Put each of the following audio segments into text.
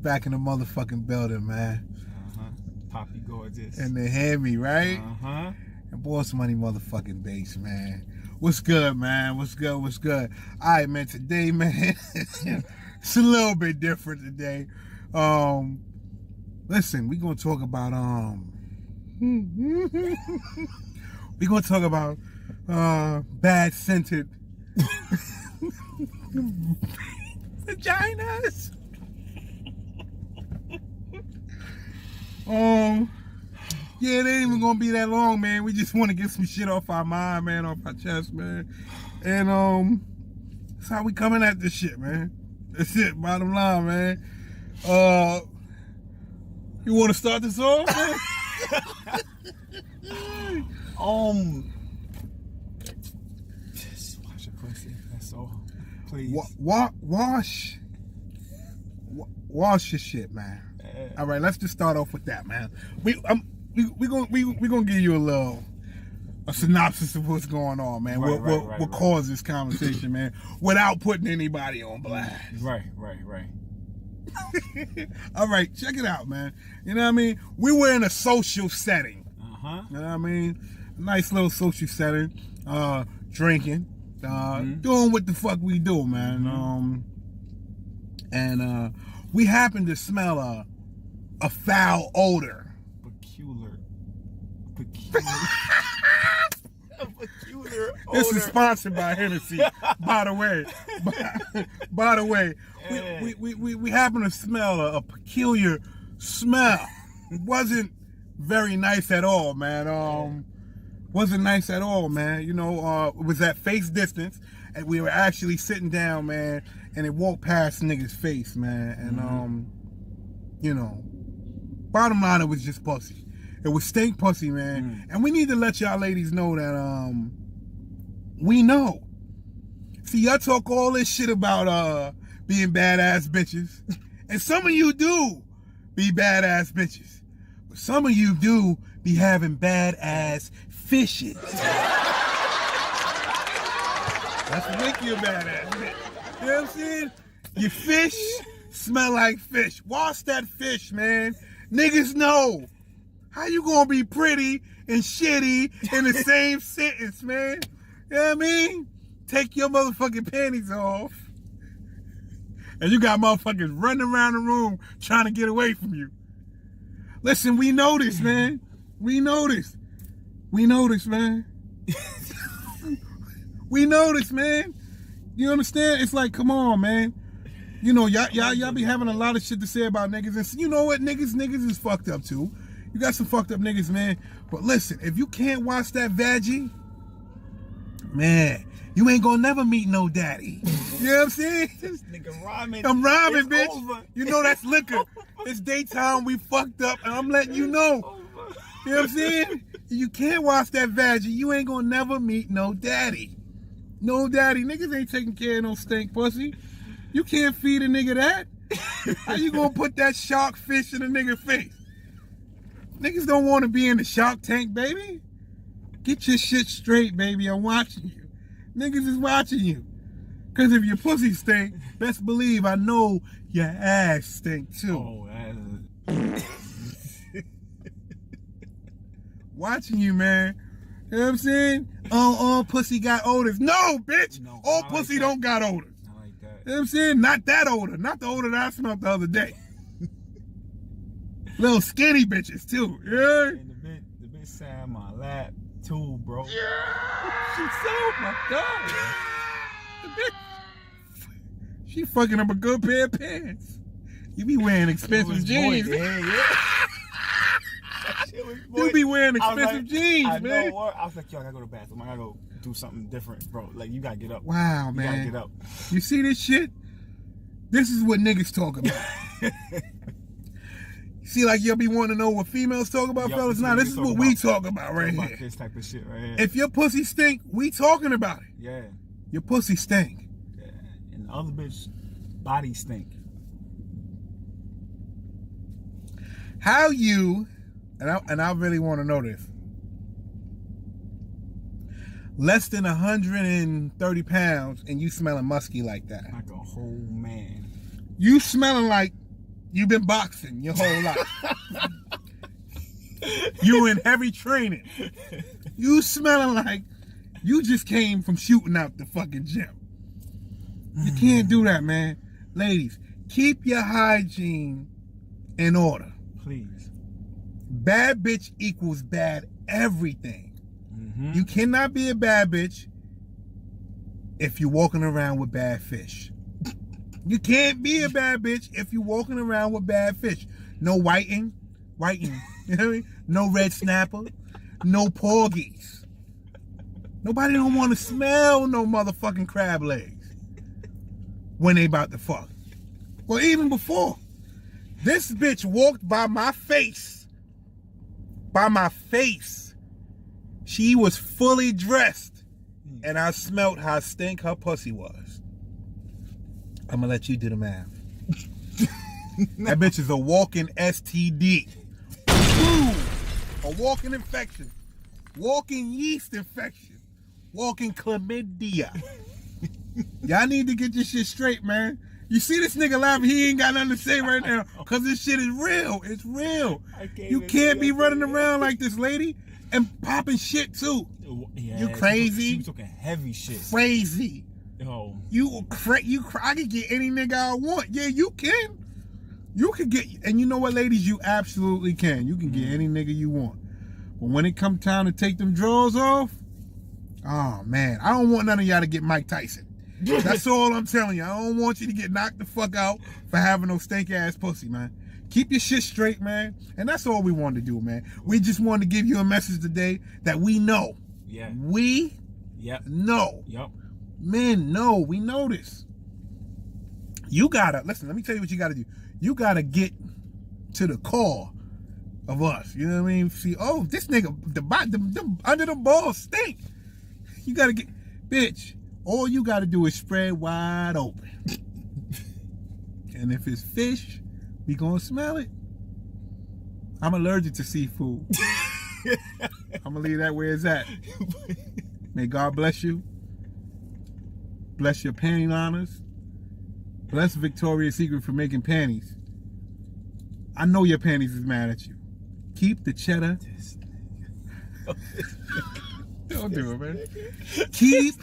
back in the motherfucking building, man. Poppy gorgeous. And they had me, right? And Boss Money motherfucking base, man. What's good, man? What's good? What's good? All right, man. Today, man, it's a little bit different today. Listen, we're gonna talk about we're gonna talk about bad scented vaginas. Yeah, it ain't even gonna be that long, man. We just want to get some shit off our mind, man, off our chest, man. And that's how we coming at this shit, man. That's it, bottom line, man. You want to start this off, man? Just wash your pussy. That's all. Please. Wash your shit, man. All right, let's just start off with that, man. We gonna give you a synopsis of what's going on, man. We'll cause this conversation, man, without putting anybody on blast. Right. All right, check it out, man. You know what I mean? We were in a social setting. You know what I mean? A nice little social setting. Drinking. Doing what the fuck we do, man. And we happened to smell a foul odor. Peculiar odor. This is sponsored by Hennessy, by the way. We happen to smell a peculiar smell. It wasn't very nice at all, man. Wasn't nice at all, man. You know, it was at face distance, and we were actually sitting down, man, and it walked past nigga's face, man. And you know, bottom line, it was just pussy. It was stink pussy, man. And we need to let y'all ladies know that we know. See, y'all talk all this shit about being badass bitches. And some of you do be badass bitches. But some of you do be having badass fishes. That's what make you a badass bitch. You know what I'm saying? Your fish smell like fish. Wash that fish, man. Niggas know. How you gonna be pretty and shitty in the same sentence, man? You know what I mean? Take your motherfucking panties off. And you got motherfuckers running around the room trying to get away from you. Listen, we know this, man. We know this, man. We know this, man. You understand? It's like, come on, man. You know, y'all be having a lot of shit to say about niggas. And you know what? Niggas is fucked up, too. You got some fucked up niggas, man. But listen, if you can't watch that vaggie, man, you ain't gonna never meet no daddy. You know what I'm saying? This nigga rhyming. I'm rhyming, bitch. Over. You know that's liquor. It's daytime, we fucked up, and I'm letting you know. You know what I'm saying? You can't watch that vaggie, you ain't gonna never meet no daddy. No daddy. Niggas ain't taking care of no stink pussy. You can't feed a nigga that. How you gonna put that shark fish in a nigga face? Niggas don't want to be in the Shark Tank, baby. Get your shit straight, baby. I'm watching you. Niggas is watching you. Because if your pussy stink, best believe I know your ass stink too. Watching you, man. You know what I'm saying? All pussy got odors. No, bitch. No, all pussy don't got odors. I like that. You know what I'm saying? Not that odor. Not the odor that I smelled the other day. Little skinny bitches too, yeah. And the bitch sat on my lap too, bro. Yeah. She so my God. The bitch, she fucking up a good pair of pants. You be wearing expensive jeans. Yeah. You be wearing expensive jeans, I man. know what? I was like, yo, I gotta go to the bathroom. I gotta go do something different, bro. Like, you gotta get up. Wow, man. You gotta get up. You see this shit? This is what niggas talk about. See, like, you'll be wanting to know what females talk about, fellas? Nah, this is what we talk about right here. This type of shit right here. If your pussy stink, we talking about it. Yeah. Your pussy stink. Yeah. And the other bitch body stink. How you, and I really want to know this, less than 130 pounds and you smelling musky like that. Like a whole man. You smelling like You've been boxing your whole life. You in heavy training. You smelling like you just came from shooting out the fucking gym. You can't do that, man. Ladies, keep your hygiene in order. Please. Bad bitch equals bad everything. You cannot be a bad bitch if you're walking around with bad fish. You can't be a bad bitch if you're walking around with bad fish. No whiting. You know what I mean? No red snapper. No porgies. Nobody don't want to smell no motherfucking crab legs when they about to fuck. Well, even before. This bitch walked by my face. By my face. She was fully dressed. And I smelt how stink her pussy was. I'm gonna let you do the math. That bitch is a walking STD. A walking infection. Walking yeast infection. Walking chlamydia. Y'all need to get this shit straight, man. You see this nigga laughing, he ain't got nothing to say right now. Cause this shit is real. It's real. You can't be running around like this lady and popping shit too. Yeah, you crazy. She was talking heavy shit. Crazy. Yo. I can get any nigga I want. Yeah, you can. You can get, and you know what, ladies? You absolutely can. You can get any nigga you want. But when it comes time to take them drawers off, oh man, I don't want none of y'all to get Mike Tyson. That's all I'm telling you. I don't want you to get knocked the fuck out for having no stank ass pussy, man. Keep your shit straight, man. And that's all we wanted to do, man. We just wanted to give you a message today that we know. Yeah. We know. Yep. Men know. We know this. You gotta, listen, let me tell you what you gotta do. You gotta get to the core of us. You know what I mean? See, oh, this nigga, the under the balls stink. You gotta get, bitch, all you gotta do is spread wide open. And if it's fish, we gonna smell it. I'm allergic to seafood. I'm gonna leave that where it's at. May God bless you. Bless your panty liners. Bless Victoria's Secret for making panties. I know your panties is mad at you. Keep the cheddar. Don't do it, man. Keep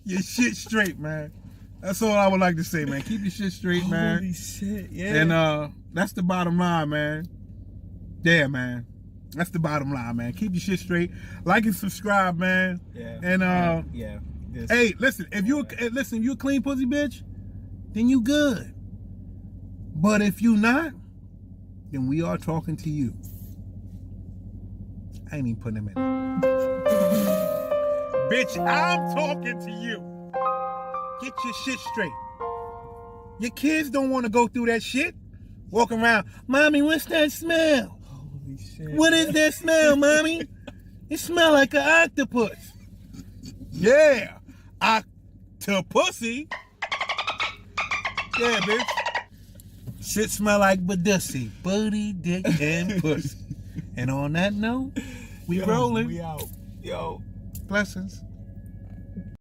your shit straight, man. That's all I would like to say, man. Keep your shit straight, man. Holy shit, yeah. And that's the bottom line, man. Yeah, man. That's the bottom line, man. Keep your shit straight. Like and subscribe, man. Yeah. And yeah. Hey, listen, if you a clean pussy bitch, then you good. But if you not, then we are talking to you. I ain't even putting them in. Bitch, I'm talking to you. Get your shit straight. Your kids don't want to go through that shit. Walk around, Mommy, what's that smell? Holy shit. What is that smell, Mommy? It smell like an octopus. Yeah. Octopussy. Yeah, bitch. Shit smell like badussy. Booty, dick, and pussy. And on that note, we rolling. We out. Yo. Blessings.